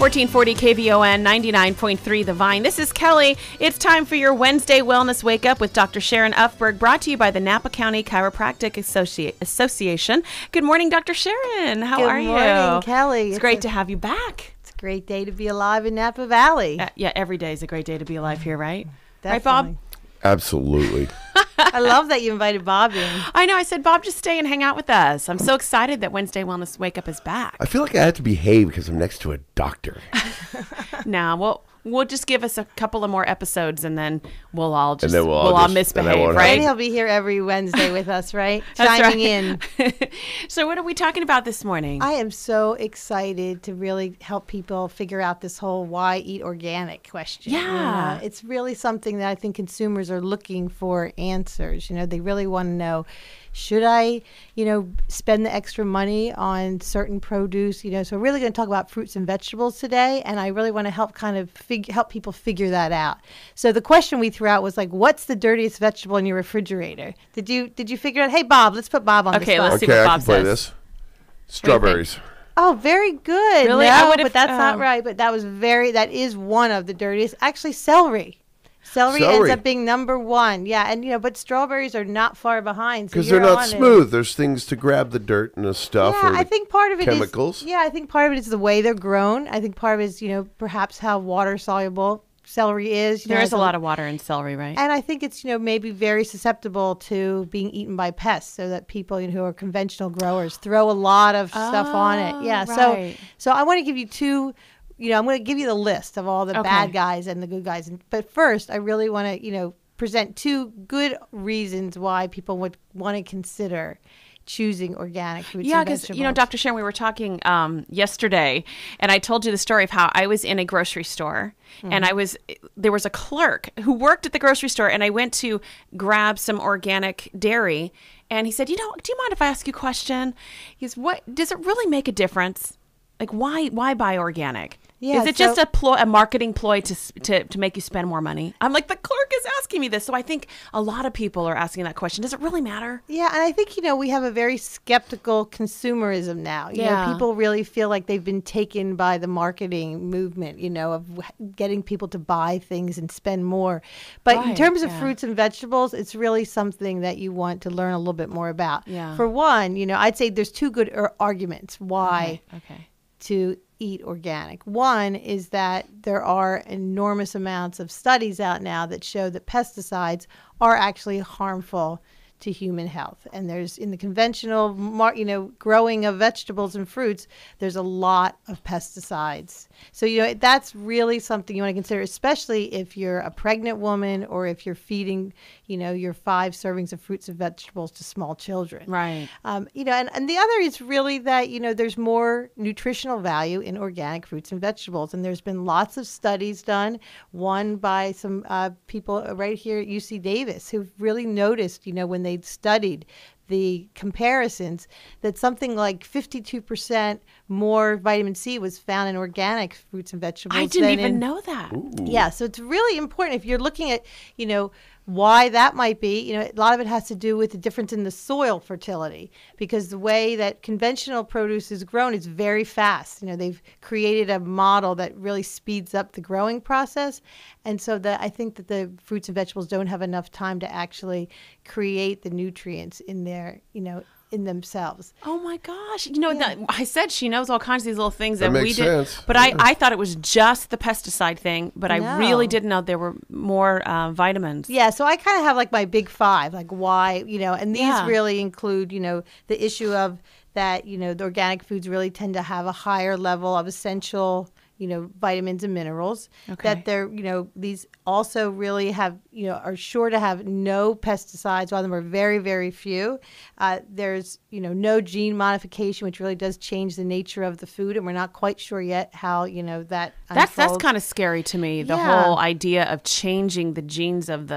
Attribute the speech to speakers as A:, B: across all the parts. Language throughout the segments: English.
A: 1440 KVYN 99.3 The Vine. This is Kelly. It's time for your Wednesday Wellness Wake Up with Dr. Sharon Ufberg, brought to you by the Napa County Chiropractic Association. Good morning, Dr. Sharon. How are you?
B: Good morning, Kelly.
A: It's great to have you back.
B: It's a great day to be alive in Napa Valley.
A: Yeah, every day is a great day to be alive here, right?
B: Definitely.
A: Right, Bob?
C: Absolutely.
B: I love that you invited Bob in.
A: I know. I said, Bob, just stay and hang out with us. I'm so excited that Wednesday Wellness Wake Up is back.
C: I feel like I have to behave because I'm next to a doctor.
A: Nah, we'll just give us a couple of more episodes and then we'll all misbehave, right?
B: And he'll be here every Wednesday with us, right? Chiming in.
A: So what are we talking about this morning?
B: I am so excited to really help people figure out this whole why eat organic question.
A: Yeah.
B: It's really something that I think consumers are looking for answers. They really want to know, should I, spend the extra money on certain produce? So we're really going to talk about fruits and vegetables today, and I really want to help help people figure that out. So the question we threw out was like, what's the dirtiest vegetable in your refrigerator? Did you figure out? Hey, Bob, let's put Bob on the spot.
A: Okay, let's see what Bob
C: I can play
A: says.
C: this. Strawberries.
B: Oh, very good.
A: Really?
B: No, but that's not right. But that is one of the dirtiest. Actually, celery. Celery ends up being number one. Yeah, and but strawberries are not far behind.
C: Because they're not smooth. There's things to grab the dirt and the stuff.
B: Yeah,
C: or
B: I think part of it
C: chemicals.
B: I think part of it is the way they're grown. I think part of it is, perhaps how water soluble celery is.
A: There is a lot of water in celery, right?
B: And I think it's, maybe very susceptible to being eaten by pests, so that people who are conventional growers throw a lot of stuff on it. Yeah,
A: right.
B: So I want to give you two. I'm going to give you the list of all the bad guys and the good guys. But first, I really want to, present two good reasons why people would want to consider choosing organic fruits and vegetables.
A: Yeah, because, Dr. Sharon, we were talking yesterday, and I told you the story of how I was in a grocery store, and there was a clerk who worked at the grocery store, and I went to grab some organic dairy, and he said, do you mind if I ask you a question? He goes, what, does it really make a difference? Like, why buy organic?
B: Yeah,
A: is it just a marketing ploy to make you spend more money? I'm like, the clerk is asking me this. So I think a lot of people are asking that question. Does it really matter?
B: Yeah, and I think, we have a very skeptical consumerism now. People really feel like they've been taken by the marketing movement, of getting people to buy things and spend more. But in terms of fruits and vegetables, it's really something that you want to learn a little bit more about.
A: Yeah.
B: For one, I'd say there's two good arguments why to eat organic. One is that there are enormous amounts of studies out now that show that pesticides are actually harmful to human health. And there's, in the conventional, growing of vegetables and fruits, there's a lot of pesticides. So, that's really something you want to consider, especially if you're a pregnant woman or if you're feeding, your 5 servings of fruits and vegetables to small children.
A: Right.
B: And the other is really that, there's more nutritional value in organic fruits and vegetables. And there's been lots of studies done, one by some people right here at UC Davis who've really noticed, when they studied the comparisons, that something like 52% more vitamin C was found in organic fruits and vegetables.
A: I didn't even know that.
C: Ooh.
B: Yeah, so it's really important if you're looking at, why that might be. A lot of it has to do with the difference in the soil fertility, because the way that conventional produce is grown is very fast. They've created a model that really speeds up the growing process. And so I think that the fruits and vegetables don't have enough time to actually create the nutrients in their, in themselves.
A: Oh my gosh. I said she knows all kinds of these little things
C: that
A: we
C: makes
A: did.
C: Sense.
A: But I thought it was just the pesticide thing, but I really didn't know there were more vitamins.
B: Yeah, so I kind of have like my big 5, like why, and these really include, the issue of that, the organic foods really tend to have a higher level of essential vitamins and minerals.
A: Okay.
B: That they're, these also really have, are sure to have no pesticides. While them are very, very few. There's, no gene modification, which really does change the nature of the food. And we're not quite sure yet how, that unfolds.
A: That's kind of scary to me. The whole idea of changing the genes of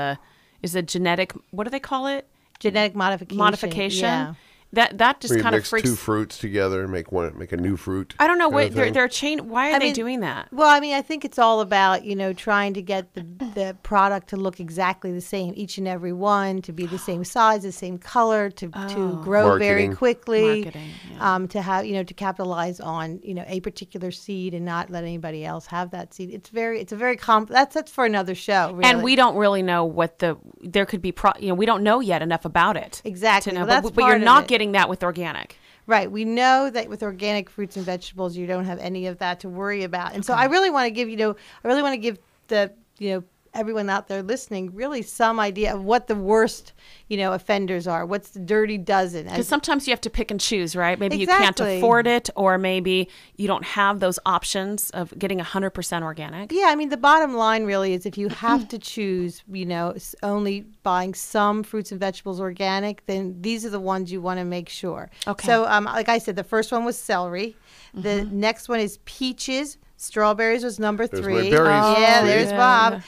A: is it genetic, what do they call it?
B: Genetic modification.
A: Modification.
B: Yeah.
A: that just
C: Where you
A: kind of
C: mix
A: freaks.
C: two fruits together and make a new fruit.
A: I don't know
C: kind
A: what
C: of thing.
A: they're chain. Why are they doing that?
B: Well, I mean, I think it's all about, trying to get the product to look exactly the same, each and every one, to be the same size, the same color, to grow very
C: Marketing.
B: quickly,
A: Marketing,
B: to have, to capitalize on, a particular seed and not let anybody else have that seed. It's a very that's for another show, really.
A: And we don't really know what there could be. We don't know yet enough about it.
B: Exactly.
A: To know,
B: Well, that's
A: but you're
B: part of
A: not
B: it.
A: getting that with organic.
B: Right. We know that with organic fruits and vegetables, you don't have any of that to worry about. And so I really want to give, the, everyone out there listening really some idea of what the worst, offenders are. What's the dirty dozen?
A: Because sometimes you have to pick and choose, right? Maybe you can't
B: Exactly.
A: afford it, or maybe you don't have those options of getting 100% organic.
B: Yeah, I mean, the bottom line really is if you have to choose, only buying some fruits and vegetables organic, then these are the ones you want to make sure.
A: Okay.
B: So, like I said, the first one was celery. The next one is peaches. Strawberries was number
C: There's
B: 3.
C: my berries.
B: Yeah,
C: See?
B: there's Bob.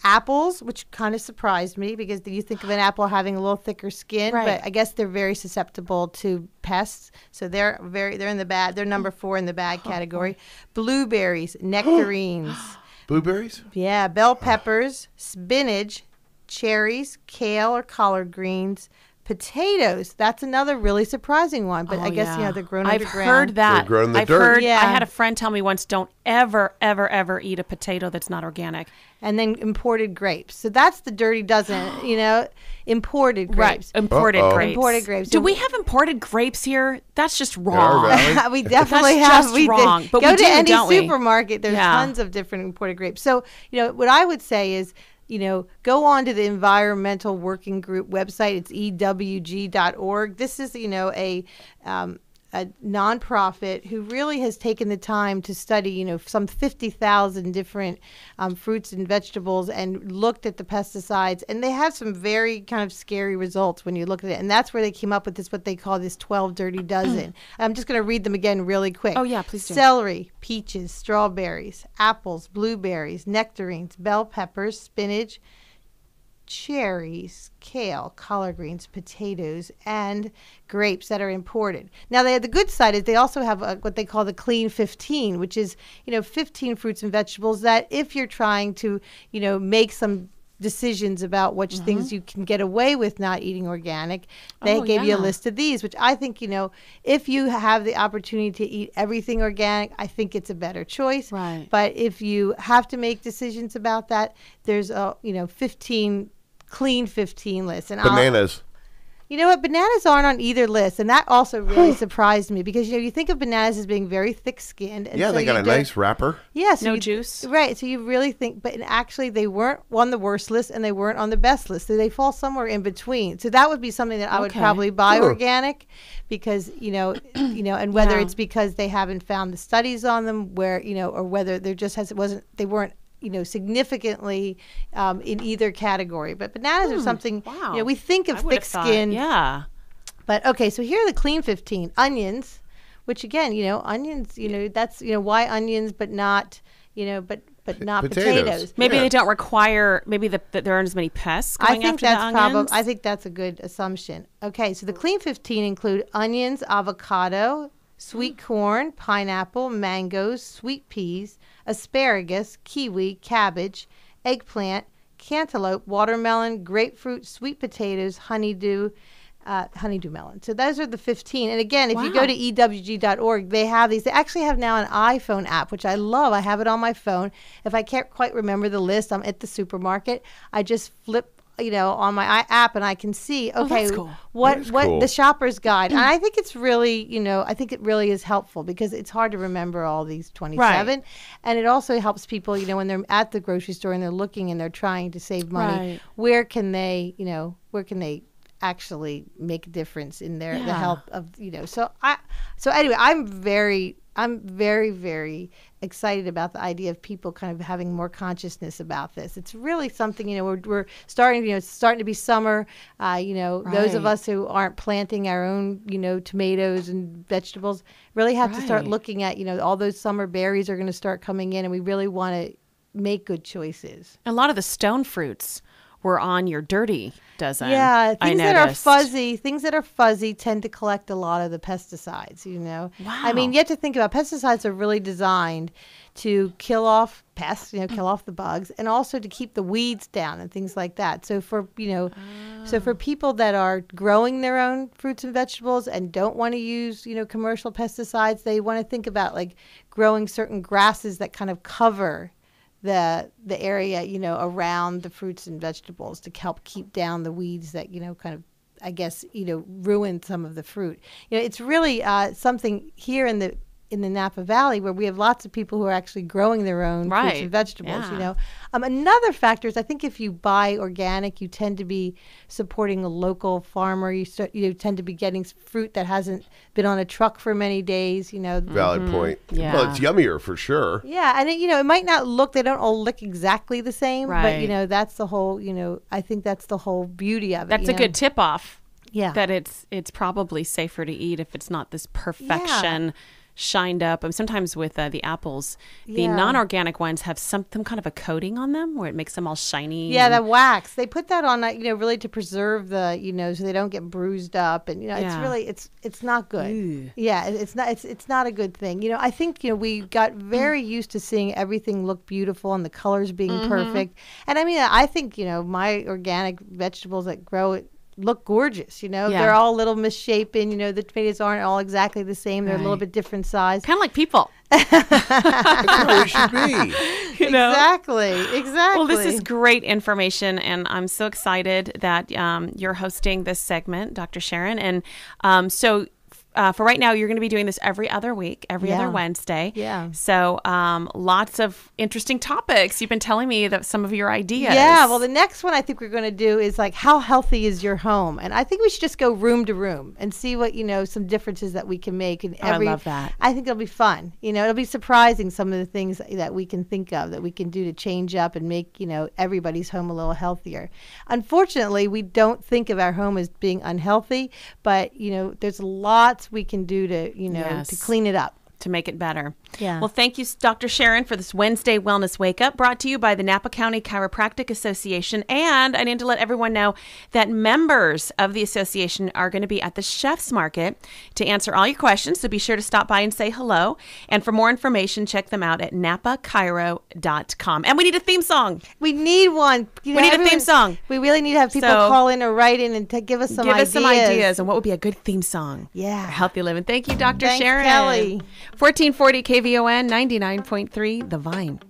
B: Apples, which kind of surprised me because you think of an apple having a little thicker skin,
A: Right.
B: but I guess they're very susceptible to pests. So they're in the bad. They're number 4 in the bad category. Blueberries, nectarines.
C: Blueberries?
B: Yeah, bell peppers, spinach, cherries, kale or collard greens, potatoes. That's another really surprising one, but I guess they're grown
A: I've
B: underground.
A: heard that.
C: They're grown in the
A: I've
C: dirt.
A: heard.
B: Yeah.
A: I had a friend tell me once, don't ever, ever, ever eat a potato that's not organic.
B: And then imported grapes. So that's the dirty dozen. Imported grapes.
A: Right, imported
C: Uh-oh.
A: grapes.
B: Imported grapes.
A: Do
B: So
A: we have imported grapes here? That's just
C: our
A: wrong.
C: valley.
B: We definitely
A: That's
B: have.
A: just
B: We
A: wrong, but
B: go
A: we
B: to
A: do,
B: any
A: don't we?
B: supermarket. There's
A: Yeah.
B: tons of different imported grapes. So what I would say is, go on to the Environmental Working Group website. It's ewg.org. This is, a nonprofit who really has taken the time to study, some 50,000 different fruits and vegetables and looked at the pesticides. And they have some very kind of scary results when you look at it. And that's where they came up with what they call this 12 dirty dozen. I'm just going to read them again really quick.
A: Oh, yeah, please do.
B: Celery, peaches, strawberries, apples, blueberries, nectarines, bell peppers, spinach, cherries, kale, collard greens, potatoes, and grapes that are imported. Now, the good side is they also have what they call the Clean 15, which is, 15 fruits and vegetables that if you're trying to, make some decisions about which things you can get away with not eating organic, they gave you a list of these, which I think, if you have the opportunity to eat everything organic, I think it's a better choice.
A: Right.
B: But if you have to make decisions about that, there's a, 15 Clean 15 list. And
C: Bananas.
B: you know what? Bananas aren't on either list. And that also really surprised me because, you think of bananas as being very thick-skinned. And
C: Yeah,
B: so
C: they got
B: you
C: a
B: don't-
C: nice wrapper.
B: Yeah, so
A: No
B: you-
A: juice.
B: Right. So you really think, but actually they weren't on the worst list and they weren't on the best list. So they fall somewhere in between. So that would be something that I would
A: Okay.
B: probably buy
C: Huh.
B: organic because, and whether
A: Yeah.
B: it's because they haven't found the studies on them where, or whether there just they weren't, significantly in either category. But bananas are something,
A: Wow.
B: we think of
A: I would have thought,
B: thick-skinned.
A: Yeah.
B: But okay, so here are the Clean 15. Onions, which again, onions, that's, why onions, but not, but not potatoes.
A: Maybe
C: Yeah.
A: they don't require. Maybe that there aren't as many pests
B: I
A: going
B: think
A: after
B: that's
A: the onions.
B: I think that's a good assumption. Okay, so the Clean 15 include onions, avocado, sweet corn, pineapple, mangoes, sweet peas, asparagus, kiwi, cabbage, eggplant, cantaloupe, watermelon, grapefruit, sweet potatoes, honeydew melon. So those are the 15. And again, if you go to ewg.org, they have these. They actually have now an iPhone app, which I love. I have it on my phone. If I can't quite remember the list, I'm at the supermarket. I just flip on my app and I can see, okay,
A: that's cool.
B: what
C: That is cool.
B: the shopper's guide. And I think it's really, I think it really is helpful because it's hard to remember all these 27.
A: Right.
B: And it also helps people, when they're at the grocery store and they're looking and they're trying to save money,
A: Right.
B: where can they actually make a difference in the
A: Yeah.
B: health of, so anyway, I'm very, very excited about the idea of people kind of having more consciousness about this. It's really something, we're starting, it's starting to be summer. Those of
A: Right.
B: us who aren't planting our own, tomatoes and vegetables really have to start
A: Right.
B: looking at, all those summer berries are going to start coming in and we really want to make good choices.
A: A lot of the stone fruits were on your dirty dozen.
B: Yeah,
A: I
B: things
A: noticed.
B: that are fuzzy tend to collect a lot of the pesticides,
A: Wow.
B: I mean, you have to think about pesticides are really designed to kill off pests, kill off the bugs, and also to keep the weeds down and things like that. So for people that are growing their own fruits and vegetables and don't want to use, commercial pesticides, they want to think about like growing certain grasses that kind of cover the area, around the fruits and vegetables to help keep down the weeds that, kind of, I guess, ruin some of the fruit. It's really something here in the Napa Valley where we have lots of people who are actually growing their own fruits and vegetables, Another factor is I think if you buy organic, you tend to be supporting a local farmer. You tend to be getting fruit that hasn't been on a truck for many days,
C: Valid point.
A: Yeah.
C: Well, it's yummier for sure.
B: Yeah, and it might not look, they don't all look exactly the same,
A: right.
B: But that's the whole, I think that's the whole beauty of it.
A: That's a good tip off.
B: Yeah.
A: That it's probably safer to eat if it's not this perfection.
B: Yeah.
A: Shined up. And sometimes with the apples, the non-organic ones have some kind of a coating on them where it makes them all shiny.
B: Yeah, the wax. They put that on, really to preserve the, so they don't get bruised up. And, it's really, it's not good.
A: Ooh.
B: Yeah, it's not a good thing. I think, we got very used to seeing everything look beautiful and the colors being perfect. And I mean, I think, my organic vegetables that grow it look gorgeous, They're all a little misshapen, the tomatoes aren't all exactly the same. They're a little bit different size.
A: Kind of like people.
C: That's how it should be.
B: Exactly.
A: Well, this is great information, and I'm so excited that you're hosting this segment, Dr. Sharon. And so for right now, you're going to be doing this every other week, every other Wednesday.
B: Yeah.
A: So lots of interesting topics. You've been telling me that some of your ideas.
B: Yeah. Well, the next one I think we're going to do is like, how healthy is your home? And I think we should just go room to room and see what, some differences that we can make. And
A: I love that.
B: I think it'll be fun. It'll be surprising some of the things that we can think of that we can do to change up and make, everybody's home a little healthier. Unfortunately, we don't think of our home as being unhealthy, but, there's lots we can do to, to clean it up.
A: To make it better.
B: Yeah.
A: Well, thank you, Dr. Sharon, for this Wednesday Wellness Wake Up, brought to you by the Napa County Chiropractic Association. And I need to let everyone know that members of the association are going to be at the Chef's Market to answer all your questions. So be sure to stop by and say hello. And for more information, check them out at napachiro.com. And we need a theme song.
B: We need one.
A: We need a theme song.
B: We really need to have people call in or write in and give us some ideas.
A: Give us some ideas on what would be a good theme song.
B: Yeah.
A: For healthy living. Thank you, Dr.
B: Thanks,
A: Sharon.
B: Kelly.
A: 1440 KVYN 99.3 The Vine.